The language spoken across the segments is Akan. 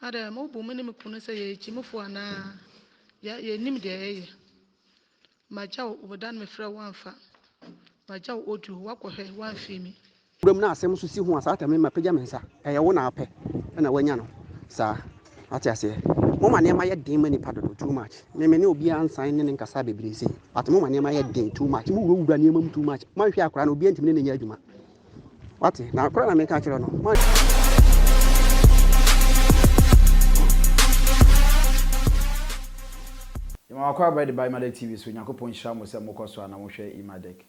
Ada mo bu mene me kunu sɛ yɛ kyimfo ana yɛ nim deɛ ɛyɛ. Magya wo obodan me frɛ wamfa. Magya wo odu wakɔhwɛ wamfi mi. Problem na asɛm so si ho asa atame ma pagya me nsa. Ɛyɛ wo na apɛ na wanya no. Saa ate ase. Mo ma nneɛma yɛ den ma nipa dodo too much. Me ne obi ansan ne nkasa bebree sei. Ate mo ma nneɛma yɛ den too much. Mo wura nneɛma mu too much. Ma hwɛ akora na obi antimi ne nya adwuma. Wate na akora na me ka kyerɛ no. Akwa by the Emadek TV so Nyankopon hira mo se mokɔ so ana mo hwɛ Emadek.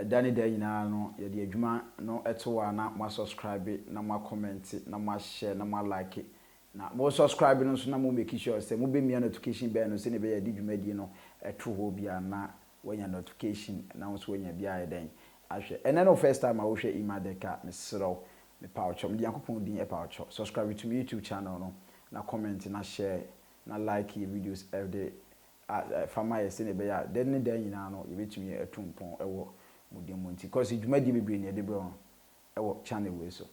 Dani da nyina no ye de adwuma no eto wa na mo subscribe na mo comment na mo share na mo like na mo subscribe no so na mo make sure say mo be mia notification bell no se ne be ya di dwumadi no eto ho bia na wanya notification na so wanya bia ya den ahwɛ. Ene no first time I wo hwɛ Emadek a me serew me pawcho me Nyankopon din e pawcho. Subscribe to my YouTube channel no na comment na share na like videos every day. Fama yɛse ne bɛyɛ den ne dan nyina no yɛbɛtumi atumpɔn ɛwɔ mudemonti cause dwumadi bebree ne yɛde brɛ ɛwɔ channel we so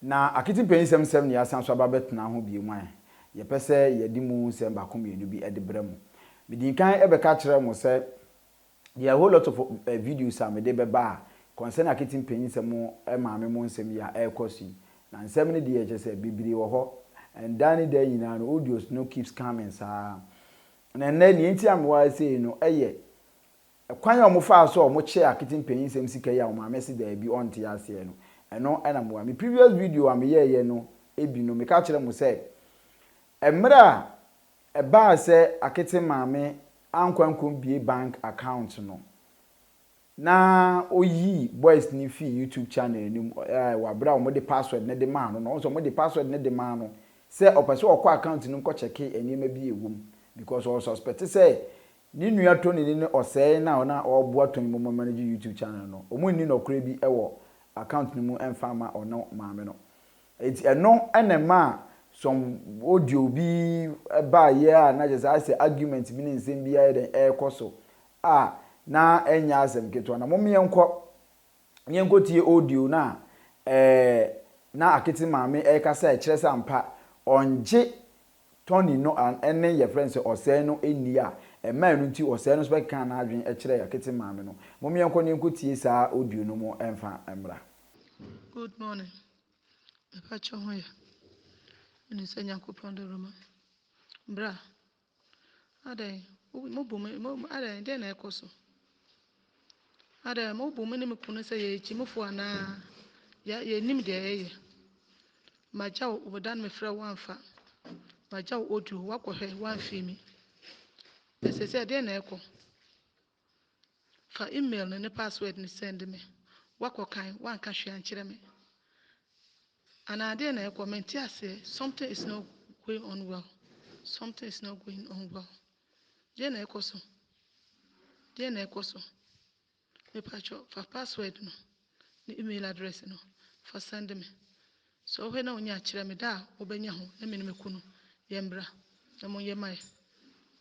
na Akete Mpeninsem sem ne yasan so ababɛtena ho bi mu a yɛpɛ sɛ yɛde mu nsɛm baako mmienu bi ɛde brɛ mu medinkan ɛbɛka kyerɛ mo sɛ there are a whole lot of videos a mede bɛba concern Akete Mpeninsem mo maame mo nsɛm ya ɛkɔ so na nsɛm ne de yɛ kyerɛ sɛ bebree wɔ hɔ and dan ne dan nyina no audios no keeps coming saa na nne enti amwa sei no eye kwan ya omofa so omoche Akete Mpeninsem sika ya omamesi da bi onte ase no eno na mwa me previous video am ye no ebi no me ka kire mo se emra e ba se Akete maame ankwankom bie bank account no na oyi boys ni fi YouTube channel ni wa bra o de password ne de ma no no so mo de password ne de ma no se opese okọ account no ko check enima bi ewum because all suspect say ni nua Tony ni osey na oboa Tony mo manage YouTube channel no omo ni no kra bi ewo account ni mu emfa ma ono maame no eno enema some audio bi ba ye na just say argument bi ni nsem bi ya den ekoso na enya asem keto na mo yenko tie audio na na Akete maame ekasa kire sampa onje Tony no ene ye friends osey no eni a man no nti osey no so be kan na adwen e kire Akete maame no mom yenko ne nkotie saa audio no mo emfa emra. Good morning. Epacho hoya. Ni se Nyankopon do roma. Bra. Adai mo bu me adai den na ekoso. Adai mo bu me ne me kunu se ye chimfo ana ye nim de ye. Magya wo obodan me frɛ wamfa. Magya wo odu wakɔhwɛ wamfi mi. Ese se den na ekɔ. Fa email ne password ni send me. Wakɔkan wanka hwe ankyerɛ me. Ana den na ekɔ menti ase something is not going on well. Something is not going on well. Den na ekɔ so. Den na ekɔ so. Me pacho fa password no. Ni email address no. Fa send me. So when na onya kyerɛ me da obenya ho na me ne me kunu yembra na mo yemai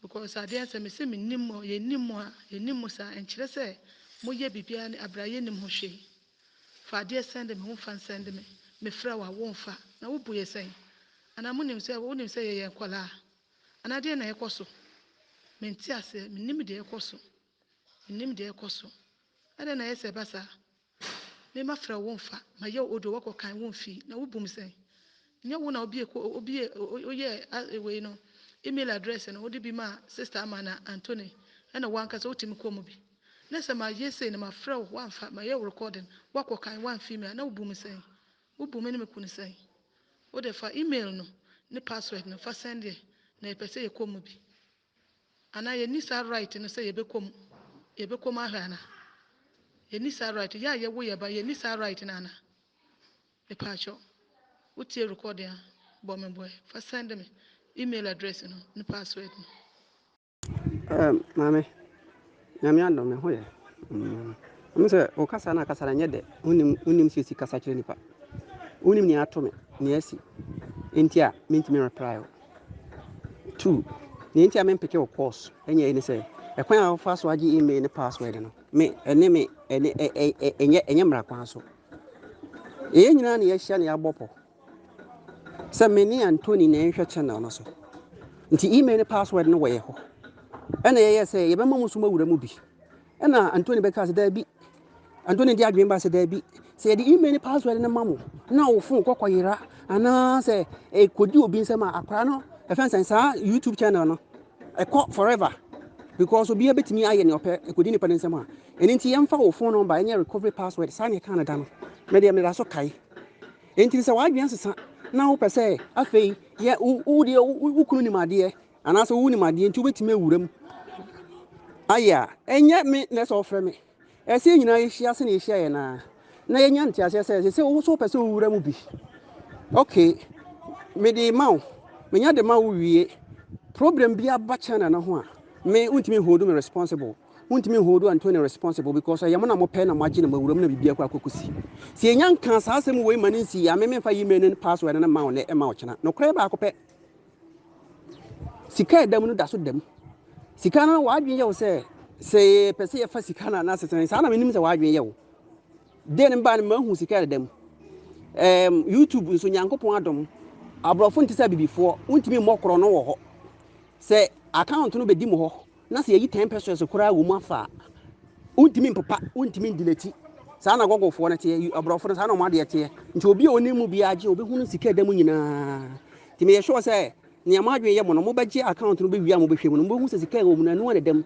because adeɛ sɛ me se me nim mo ye nim mo sa enkyerɛ sɛ mo ye bibia ne abraye nim ho hwe fa adeɛ send me ho fa send me frɛ wa wo mfa na wo bu ye sɛn ana mo nim sɛ ye kwala ana adeɛ na ekɔ so me nti ase me nim de ekɔ so ada na yɛsɛ basa me ma frɛ wo mfa ma ye odo wakɔ kan wo mfi na wo bum sɛn nya wo na obi we no email address no odi bi ma sister Amana Anthony na wanka so timi kom bi na sɛ ma yese na ma frɛ wo amfa ma ye recording wakɔ kan wan fi me na wo bum sɛn wo bum ne me kunu sɛn wo de fa email no ne password no fa send ye na e pese ye kom bi ana ye ni sa right no sɛ ye be kom ahwa na ye ni sa right ya ye wo ye ba ye ni sa right na ana e pacho utie recording bo me boy fa send me email address no ne password no mame nyame ando me hoye mse o kasa na kasa na nyede unim sisi kasa kire nipa unim ni atome ni asi entia mentimi reply 2 ni entia me mpeke o course enye ni se ekwan a fa so age email ne password no me enye mra kwan so nyina na ye hia na ya bopo Say many Antony na channel no so. Nti email password no way ho. And I say, you remember Musuma would movie. And Antony Becas there be Antony Diagrin Bass there be. Say the email password in the mammo. Now, phone cocoira, and I say, a could you be some Acrano, a fancy YouTube channel no. A caught forever. Because will be a bit me I and your pair, a good independent summer. And in TM phone on by any recovery password, sign a Canada. Medium Rasokai. Ain't it so wide answer? Now, per se, I say, yeah, who couldn't my dear, and as a woman, my dear, to wait me with them. Aya, and yet me, let's offer me. I see you know, she has any share na. Na yanti as I say, also pursue will be. Okay, me the mouth, me ya the mouth we problem be a batchan and a one. Me ultimately hold me responsible. Ultimately hold Antonio responsible because I am not more pen and margin of my room be a quakusi. See, young cancer, has some way money see, I may for you men password and amount a mouchana. No crab back up. Sika them that's with them. Sikana, why do you say, per se, for Sikana, and assistance, and I mean, why do you? Then ban man who sika them. YouTube so nyankopon adom abrofo ntisa before untimi mokro no wo ho se account no bedi mo ho na se yi 10 pesos kura wo mu afa untimi papa untimi delete sa na gogofo na te abrofo na sa na mo ade te nti obi oni mu bia age obi hunu sika dem nyina ti me sure se ne ma adwen ye mo no mo beje account no be wi a mo behwe mo no mo hu se sika wo mu na no ne dem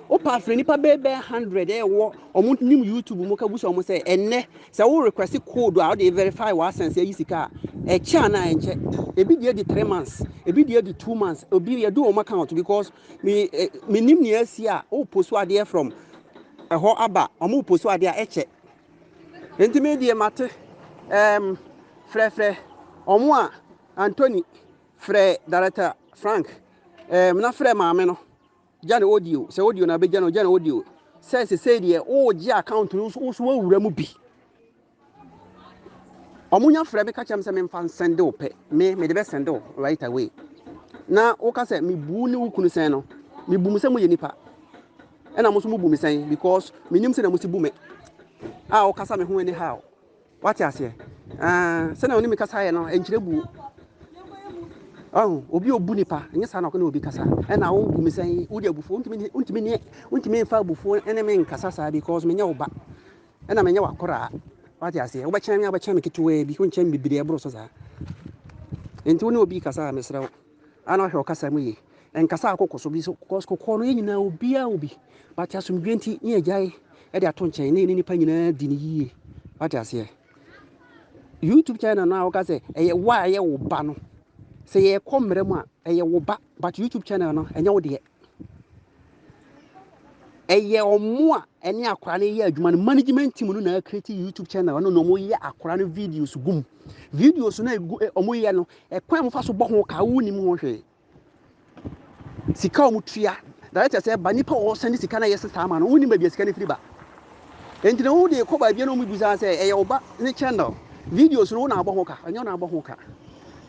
o pa frɛ nipa bebe 100 wo omo nim YouTube mo ka buso omo say enne say wo request code a dey verify wa sense yi sika e cha na enche ebi dey di 3 months ebi dey di 2 months obi ye do omo account because me nim ne asi a o post ade from ho aba omo post ade a eche enti me dey mate frɛ omo a Anthony frɛ director Frank na frɛ maame no Jana audio, say audio na be Jana audio. Say the oh G account no so wura mu bi. Omunya frɛ me ka kyam say me fan send o pe. Me the best send o right away. Na o ka say me bu ni wukunu sen no. Me bu mu say mo ye nipa. E na mo so mo bu me sen because me nim say na mo si bu me. Ah o ka sa me ho any how. What you say? Say na oni me ka sa ye no enkyire bu. Oh, obi obu nipa nya sa na ko na obi kasa e na wo bu mi san wo de abufu untimi fa abufu ene me nkasa sa because me nya wo ba e na me nya wakora what you say wo ba kyerɛ me ketewa bi ko nkyɛn bibire ebro so sa enti wo na obi kasa me srɛ wo ana hwɛ o kasa mu yi nkasa akokoso bi so because kokɔ no nyina obi a obi but asomdwe nti nya agyae e de ato nkyɛn ne nipa nyina di ni yie what you say YouTube channel na wo kasa e wa ye wo ba no say ye komre mu a eye wo ba but YouTube channel no enye wo de eye omo a ene akora na ye adwuma no management team no na create YouTube channel no no mo ye akora no videos gum videos na omo ye no ekwan mo fa so bo ho ka wo ni mu ho hwe sika omo tua director say ba nipa wo send sika na yes star ma no woni ma bia sika ne free ba enti na wo de ko ba bia no mo buza say eye wo ba ne channel videos no na bo ho ka enye na bo ho ka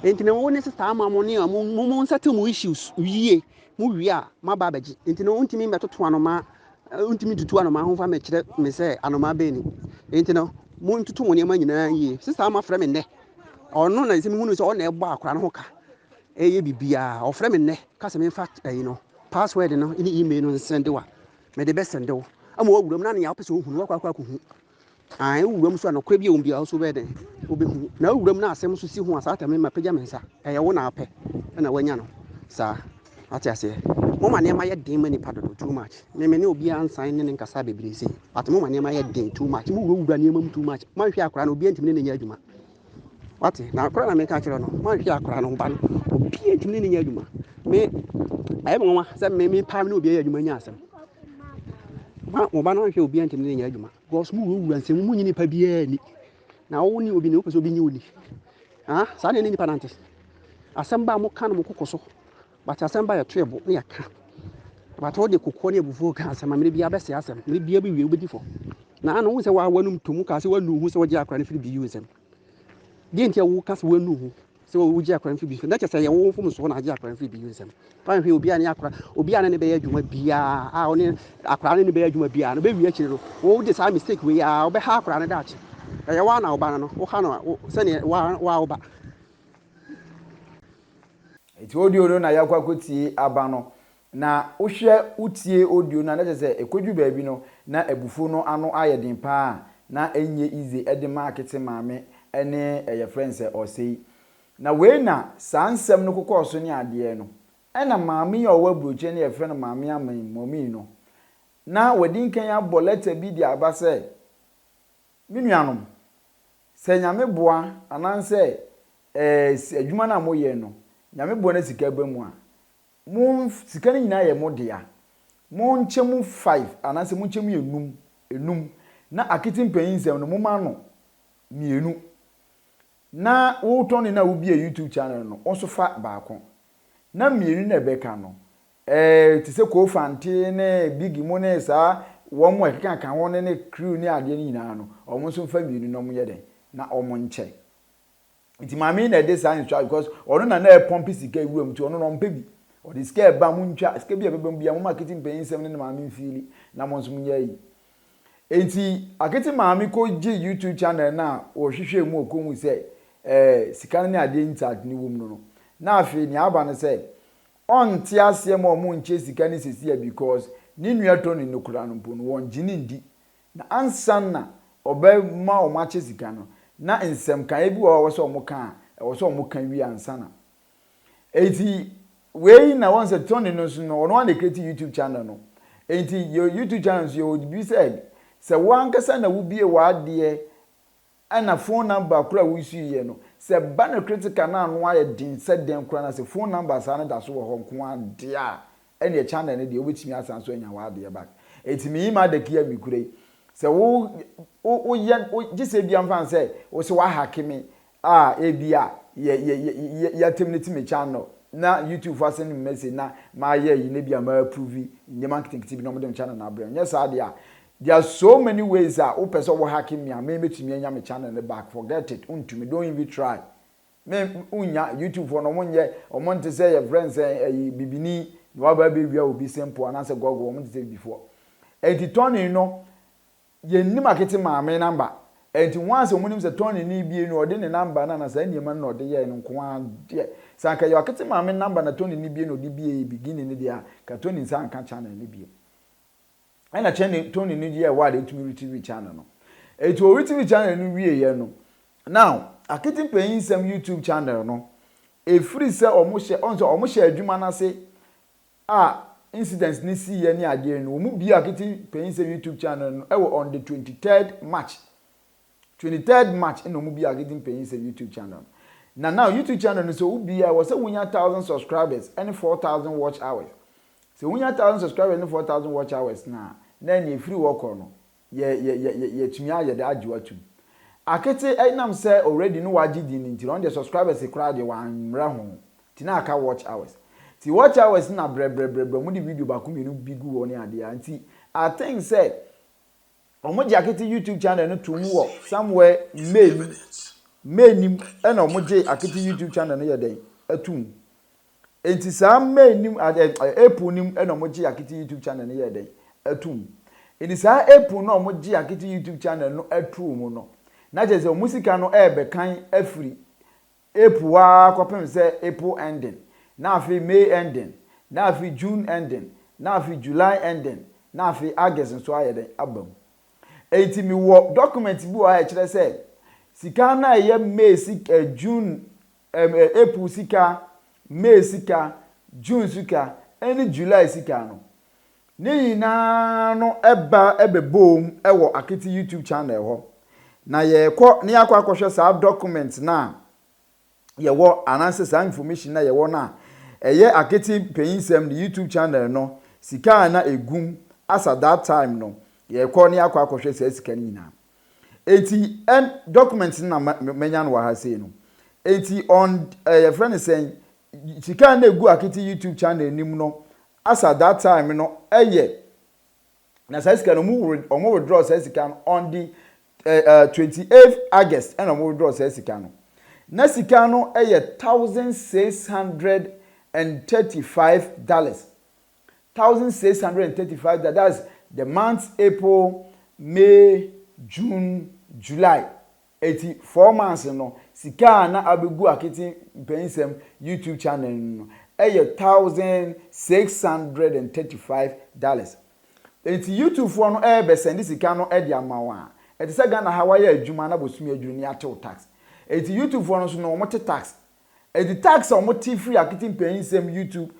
enti na woni sister ama mo ne mo settle mo issues wiye mo wi a ma ba baji enti na untimi metoto anoma untimi tutu anoma ho fa me kire me se anoma be ni enti na mo ntutu mo ne ma nyina yi sister ama frɛ me ne ono na nsemi hunu se o na egbo akora no ho ka eye bibia o frɛ me ne ka se me fa you know password no ni email no send wa me de be send wo ama wawuram na ne ya pese ohunu wa kwa ko hu ai wuram so na kwa bi ombia so be de obehu na wuram na asem so si hu asata me mapagya mensa eye wo na apɛ na wanya no sa ati ase mo ma ne ma ye den mani padodo too much me ne obi ansan ne nkasa bebre sei but mo ma ne ma ye den too much mo wura ne ma too much man hwe akora na obi antimi ne nya adwuma wati na akora na me ka kire no man hwe akora no ba no obi antimi ne nya adwuma me ayi mo ma se me pam ne obi nya adwuma nya asem mo ba no hwe obi antimi ne nya adwuma because mo wura nsem mo nyini pa bia ni na wo ni obi ne opeso obi nyi oni sa ne ni pa nante asem ba mo ka no mo kokoso but asem ba ye toebo na ya ka but wo de kokko ne ebufu ka asem me bia bese asem me bia bi wie obedi fo na ano wo se wa wanum tomu ka se wanu hu se wo je akra ne firi bi yu nsem de ntia wo ka se wanu hu se wo je akra ne firi bi na che se ye wo fo so na je akra ne firi bi yu nsem pa hwe obi ane akra obi ane ne be ye adwuma bia oni akra ne be ye adwuma bia no be wie akire no wo de sa mistake we wo be ha akra ne da achi eye wa na oba no wo ha no se ne wa oba eti audio no na yakwa kotie aba no na wohwe utie audio na na se ekodwu baabi no na ebufu no ano ayeden pa na enye easy ede market maame ene eye friends osei na we na sansem no kokoso ne ade no ena maame ya owa broche ne ye friend maame amen momi no na wadin kan ya boleta bi di aba se minuanom se nyame boa ananse adwuma na moye no nyame boa na sika ba mu a mo sika ni nyina ye mo dia mo nchemu 5 ananse mo nchemu enum na Akete Mpeninsem no mo ma no mienu na wo toni na wo bi a YouTube channel no onso fa baako na mienu na beka no ti se ko fante ne big mo ne sa wo mo ekeka kan ho ne crew ne ade ni nyina no o mo so fa mienu no mo ye den na o mo nche iti mami na dey say because onu na pomp sika ewuam ti onu no mpa bi o di sika ba mu ntwa sika bi ebebam bia mo Akete Mpeninsem ne mami mfili na mo nso mo nya yi enti Akete mami ko ji YouTube channel na o hwehwe mu okomu say sika ne ade ntat ni wom no na afi ni aba ne say on ti ase mo mo nche sika ne sesi because ni nua to ni nokura no mpo no won gini ndi na ansan na oba ma o ma che sika no na nsem kan ebi wo so mo kan wi ansana enti we na won se toni no so no ono na create YouTube channel no enti your YouTube channel so you be said se wan kasa na wo bie wa de ana phone number kura wo isu ye no se ba na critical na anu aye din se den kura na se phone number sa na da so wo nko ade a ene e channel ne de obetimi asan so anya wa de back enti mi Emadek ya mi kure se wo gise bia mfan se wo se wa hakimi ebia ya temneti me channel na YouTube for send message na ma ye yi ne bia ma approve in marketing tv no modem channel na brand yes dia there are so many ways that o person will hack me and maybe to me anya me channel the back forget it untumi don't even try me unya YouTube for no monye o monte say your friends bibini no ba be bia obi simple and answer google o monte say before enti turning no ye ni marketing maame number enti once omunim say turning ni bie no ode ne number na say niam na ode ye nko ade sanka your marketing maame number na turning ni bie no ode bie beginning ni dia ka turning sanka channel ni bie ena channel Tony ni je wa de tumi TV channel no eto TV channel no wie ye no now Akete Mpeninsem YouTube channel no e free se omo she adwuma na se incidents ni si ye ni ade no mu bi Akete Mpeninsem YouTube channel no on the 23rd March no mu bi Akete Mpeninsem YouTube channel now YouTube channel no so ubi ya was 1,000 subscribers and 4,000 watch hours so 1,000 subscribers and 4,000 watch hours na ni free work no ye tumi aye de ajiwatu Akete nam say already no wagidi ni nti on the subscribers e kra de wan mra ho ti na aka watch hours ti watch hours na bre mu di video ba kumenu bigu woni ade anti I think say omoji Akete YouTube channel no to mu somewhere May na omoji Akete YouTube channel no ye den atum enti sam May nim April nim na omoji Akete YouTube channel no ye den atum enti sa April no omoji Akete YouTube channel no atrum no na je se musika no ebe kan afiri April wa kopem se April ending na afi May ending na afi June ending na afi July ending na afi August so ayede abam enti mi wo document bi wa kire se sika na ye May sika June April sika May sika June sika eni July sika no ni na no ebebom ewo Akete YouTube channel ho na ye ko ni akwa sa document na ye wo ananse sa information na ye wo na eye Akete Mpeninsem the YouTube channel no sika na egum as at that time no ye ko ni akwa sa sika ni na enti en document na menya no wa ha sei no enti on your friend is saying sika na egu Akete YouTube channel nim no as at that time no eye na sa sika no mu withdraw sa sika on the 28th August and omo withdraw sa sika no na sika no $1,635 $1,635 that's the months April May June July 84 months no sika na abegu Akete Mpeninsem YouTube channel no $1,635. Enti YouTube for no be send sika no e di amawa. Eti se Ghana Hawaii adwuma na bosumi adwuma ni atew tax. Eti YouTube for no so no omote tax. Eti tax omote free Akete Mpeninsem YouTube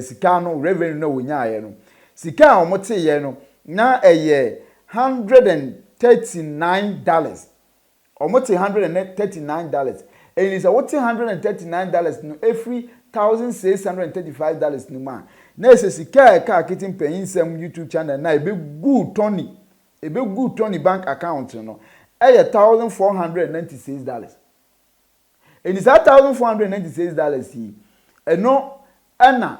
sika no revenue na wonya ye no. Sika omote ye no na $139. Omote $139. And is a what $139 no every $1,635 no man. Na se sika ka Akete Mpeninsem YouTube channel na ebe good Tony. Ebe good Tony bank account no. $1,496. And is that $1,496 yi. Eno ana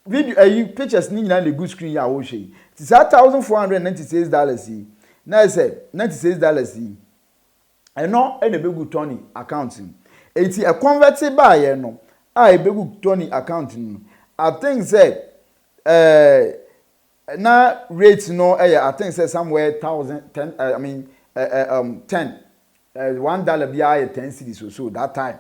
video pictures ni nyina le good screen ya wo hwe. Is that $1,496 yi. Na se $96 yi. Eno ene be good Tony account. Eti a convert by ye no. I be good Tony account no. I think say na rate no I think say somewhere 10 $1 bia 10 cedis so that time.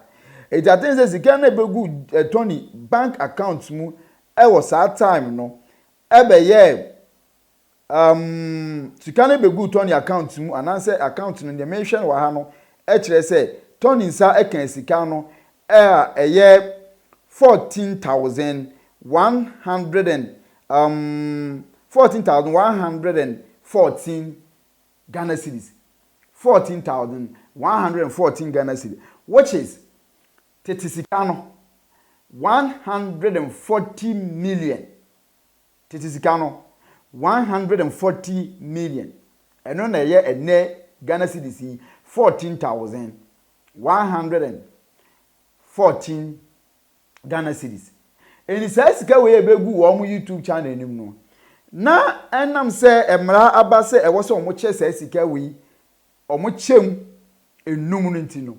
It I think say sika na be good Tony bank account mu was that time no be ye sika na be good Tony account mu ananse account no the mention wa ha no kire say Tony nsa eka sika no ye 14,114 Ghana cedis. 14,114 Ghana cedis, which is Tetisikano 140 million. Tetisikano 140 million. And on a year a ne Ghana cedis 14,114 Ghana cedis. And it says sika we be gu wo YouTube channel nim no. Na enam se emra abase e wo se omo che se sika we omo chem enum no ntino.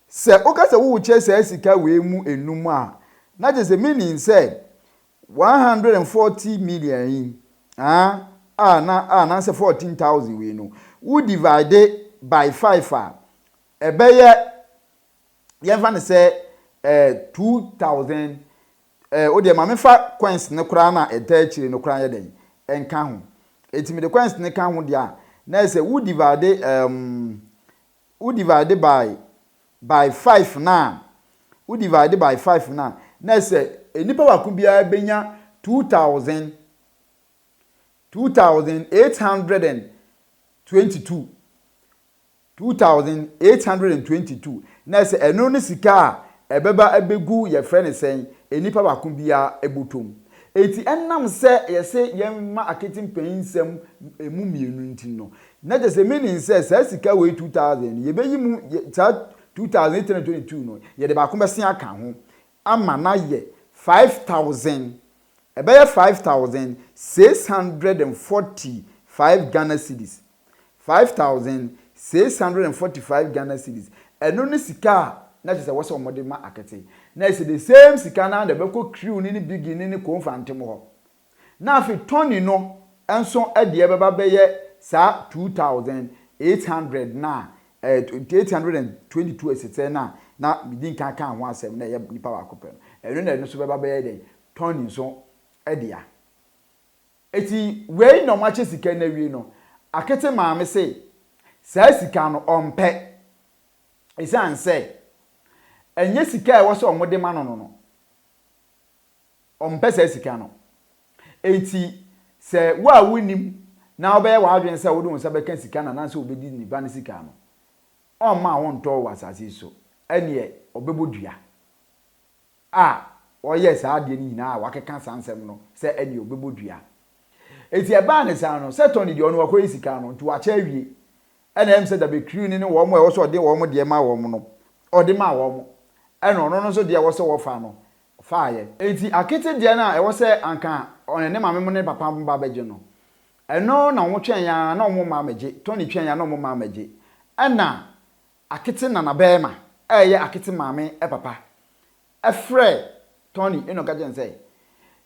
Se oka se wo che se sika we mu enum a na je se meaning say 140 million yin na say 14,000 we no. Who divide by 5 e be ye fan say 2,000 o de mame fa coins ne kura na etachire no kura ye den enka ho etimi de coins ne kan ho dia na say who divide by 5 na who divide by 5 na say enipa waku bia benya 2,822 na say eno ne sika ebeba ebegu ye friend sen enipa bakun bia ebutom eti ennam se yese yemma Akete Mpeninsem emu mienu ntino na je se meaning se sika we 2000 ye beyi mu 2022 no ye de bakun besen aka ho ama na ye 5,000 ebeye 5,645 Ghana cedis. 5,645 Ghana cedis. Eno ne sika na je se wo se omode ma Akete na is the same sika na de beko crew ni beginning ni konfantem ho na afi Tony no enso e de beba beye sa 2,800 na 822 esete na bidin kan ho asem na ye nipa ba kopem eno na so beba beye de Tony so e de ya eti we no ma che sika na wi no Akete maame say sa sika no ompe isan say enye sika e wo so omode ma no ompesa sika no enti se wo a wonim na obe wa adwen se wo do nsa be kan sika na nanse obedi ni ba ne sika no on ma won to wasase so ene obebodua o yes ade ni na wakeka sansem no se ene obebodua enti e ba ne san no se Tony de ono wakoyi sika no nti wa cha wie ene em se da be crew ni wo mo e wo so de wo mo de ma wo mo no ode ma wo mo eno no so de wo se wo fa no fa ye enti Akete de na e wo se anka onene mame mo ne papa mba beje no eno na wo twen ya na wo ma meje Tony twen ya na wo ma meje ana Akete na na bema eye Akete mame e papa e frɛ Tony eno ka jen say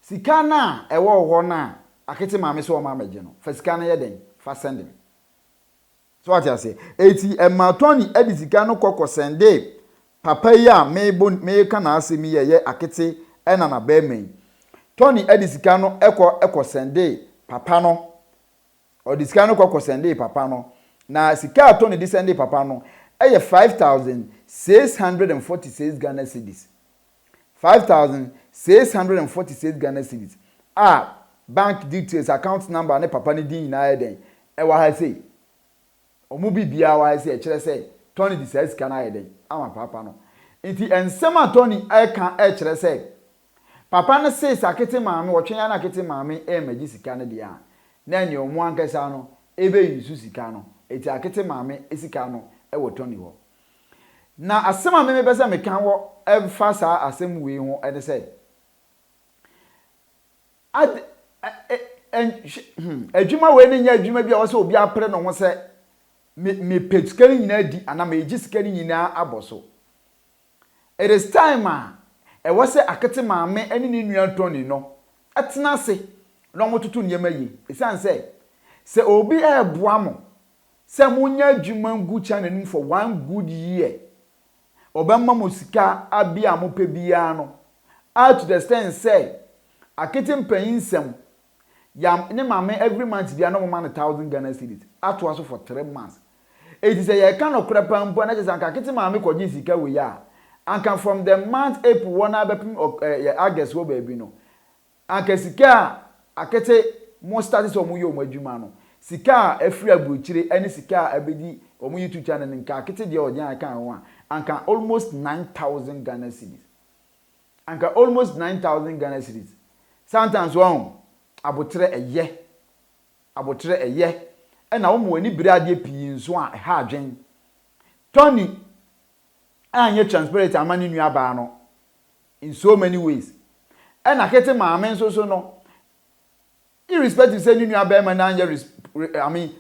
sika na e wo ho na Akete mame so wo ma meje no fa sika na ye den fa send me So what you say? Eti Tony edi sika no kokɔ sende papa yi a me ka na asemi ye Akete ena na ba men. Tony edi sika no ekɔ sende papa no. O di sika no kokɔ sende papa no. Na sika Tony di sende papa no eye 5,646 Ghana cedis. 5,646 Ghana cedis. Bank details, account number ne papa ni din na eden. E wa ha sei. Omu bibia wa say kire say Tony di say sika na eden. Ama papa no. Nti ensem a Tony ka kire say papa no say Akete maame wo twen ya na Akete maame magi sika no dia. Na enye omu ankasa no ebe yusu sika no. Eti Akete maame esika no wo Tony ho. Na asem a me pese me kan wo fa sa asem we ho e de say adwuma we ne nya adwuma bia wo se obi apre no ho se me petskani nyina di ana me giskani nyina aboso. It is time e wo se Akete maame ene ne nua Tony no atena se no mototo nyema yi esan se obi eboa mo se munya adwuma ngu channel for 1 good year obamma mo sika abia mo pe bia no out to the extent say Akete Mpeninsem yam ne maame every month bia no mo man 1,000 Ghana cedis ato aso for 3 months. It is a kind of crap and bona just Akete maame ko ji sika we ya anka from the month April one abepim August wo baby no anka sika Akete mo start so mo yo mo adwuma no sika afri abuchire ene sika abedi omo YouTube channel nka Akete de ojan kan ho anka almost 9,000 Ghana cedis. Anka almost 9,000 Ghana cedis. Sometimes one abotre eye na wo mo ani bire ade pii nso a ha adwen Tony anye transparent amani nua ba no in so many ways na Akete maame nso so no irrespective say nua ba ma na anye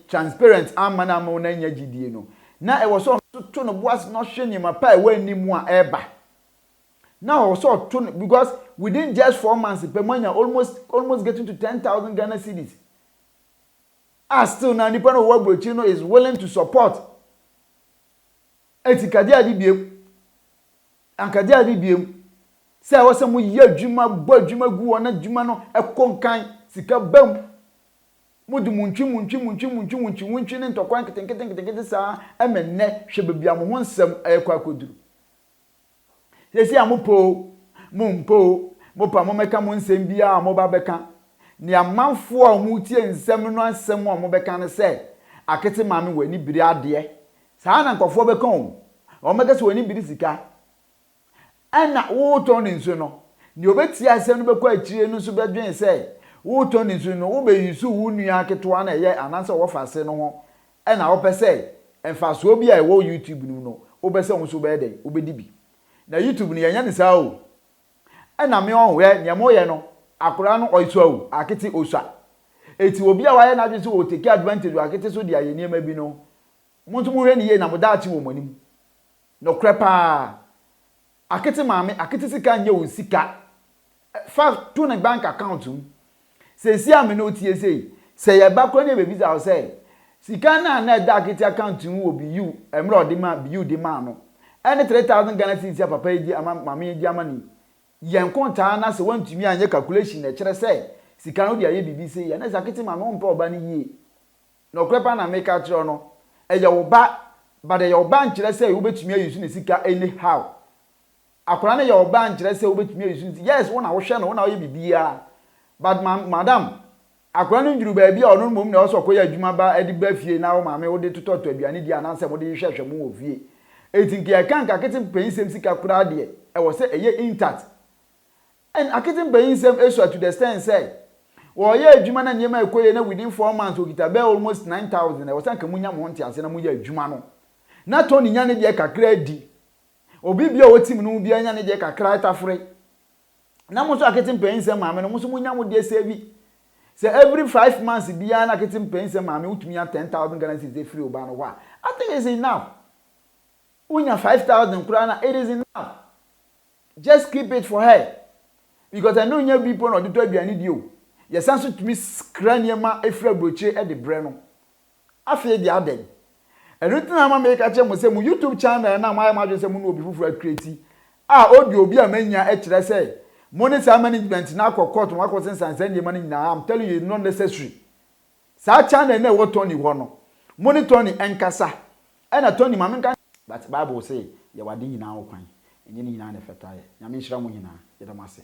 transparent amana ma na anya gidie no na e wo so to no boas no hwe ni ma pa e wa animu a eba now also because within just 4 months per month almost getting to 10,000 Ghana cedis. Still now nipa no wo brochino is willing to support. Etikade adi biem. Ankade adi biem. Say wo se mo ye adwuma bo adwuma gu wona adwuma no ekonkan sika bam. Mudu muntwi ne ntokwan ketenkete saa emenne hwe bebia mo ho nsem ekwa koduru. Yesi amopo mopa mo meka mo nsem bia mo ba beka ni amanfo a mo tie nsem no ansem a mo beka ne se Akete maame wani biri ade saa na nkofo beka o meka se wani biri sika ana wo to ne nso no ni obeti asem no bekọ akire no so bedwen se wo to ne nso no wo be yusu wo nua aketo na ye ananse wo fase no ho ana wo pese emfaso obi a wo YouTube no wo be se wo so be den wo be dibi na YouTube ni yanya ni saa o na me on we nya mo ye no akora no oiso o Akete osua eti obi a waye na dwe so o take advantage Akete so dia ye niam bi no mo so mo hwe ni ye na mo daachi wo manim no krepa Akete maame Akete sika nya o sika fa to na bank account se si ame no tie se ye ba kro na be visa o se sika na da Akete account wo bi you emre odima bi you di ma no any 3,000 Ghana cedis papa yi mama yi amani yen konta na se wantumi anye calculation na kire se sika no dia ye bibi se ya na Akete mama on pa oba ni yie no krepa na make out no eya wo ba de ye oba nkire se wo betumi ayusu ne sika anyhow akora na ye oba nkire se wo betumi ayusu yes wona wo hwe no wona wo ye bibi ya but madam akora no njuru ba bia ono mom na wo so koya adwuma ba edi ba fie na wo mama wo de tototo aduane dia na nse mo de hwehwe mo wo fie etinki ya kan Akete Mpeninsem sika kura de e wo se eye intact and Akete Mpeninsem issue to the extent say wo ye adwuma na nyema ekoye na within 4 months okita be almost 9,000 e wo san ka munya mo ntia ase na munya adwuma no na Tony nya ne de kakra di obi bia wo tim no bia nya ne de kakra tafre na mo so Akete Mpeninsem maame no mo so munya mo de save say every 5 months bia na Akete Mpeninsem maame utumi 10,000 Ghana cedis free oba no wa I think it's enough. Unya 5,000 krana, it is enough. Just keep it for her. Because I know you people not do to any deal. Yes, answer to me scraniema efra broche e de breno. Afie the other. everything am make a che mo say mu YouTube channel na my imagine say mu no obi fufu create audio obi amanya e kire say monetary management na court mo akọ sense say money na I'm telling you not necessary sa channel na wo Tony ho no monitoring enkasa e na Tony ma menka but Bible say ye wade nyina wo kwan enye nyina na fetaye nyame nhira mo nyina ye da mase